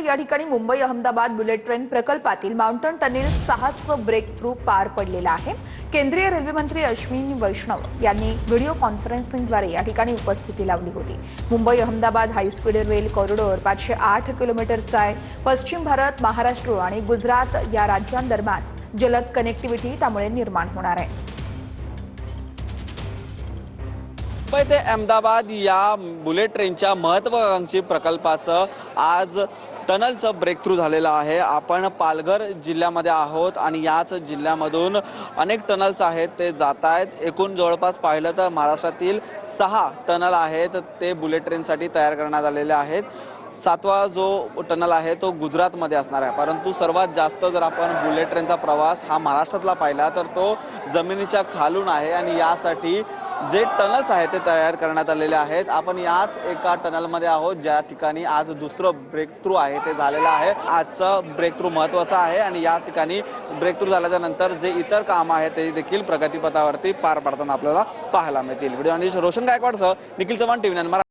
या ठिकाणी Mumbai Ahmedabad bullet train प्रकल्पातील माउंटन टनेल 6चं ब्रेक थ्रू पार पडलेलं आहे। केंद्रीय रेल्वे मंत्री अश्विनी वैष्णव यांनी व्हिडिओ कॉन्फरन्सिंगद्वारे या ठिकाणी उपस्थिती लावली होती। Mumbai Ahmedabad high speed rail corridor 508 किलोमीटरचा आहे। पश्चिम भारत, महाराष्ट्र आणि गुजरात या राज्यांदरम्यान जलद कनेक्टिव्हिटी त्यामुळे निर्माण होणार आहे। मुंबई ते अहमदाबाद या बुलेट ट्रेनच्या महत्त्वाकांक्षी प्रकल्पाचं आज टनलचं ब्रेक थ्रू झालेलं आहे। आपण पालघर जिल्ह्यामध्ये आहोत आणि याच जिल्ह्यामधून अनेक टनल्स आहेत ते जात आहेत। एकूण जवळपास पाहिलं तर महाराष्ट्रातील 6 टनल आहेत ते बुलेट ट्रेनसाठी तयार करण्यात आलेले आहेत। 7वा जो टनल आहे तो गुजरातमध्ये असणार आहे, परंतु सर्वात जास्त जर आपण बुलेट ट्रेनचा प्रवास हा महाराष्ट्रातला पाहिला तर तो जमिनीच्या खालून आहे आणि यासाठी जे टनल्स आहेत ते तयार करण्यात आलेले आहेत। आपण याच एका टनलमध्ये आहोत ज्या ठिकाणी आज दुसरं ब्रेक थ्रू आहे ते झालेलं आहे। आजचं ब्रेक थ्रू महत्त्वाचं आहे आणि या ठिकाणी ब्रेक थ्रू झाल्याच्या नंतर जे इतर कामं आहेत ते देखील प्रगतीपथावरती पार पडताना आपल्याला पाहायला मिळतील। व्हिडिओ जर्नलिस्ट रोशन गायकवाडसह निखिल चव्हाण, TV9 मराठी।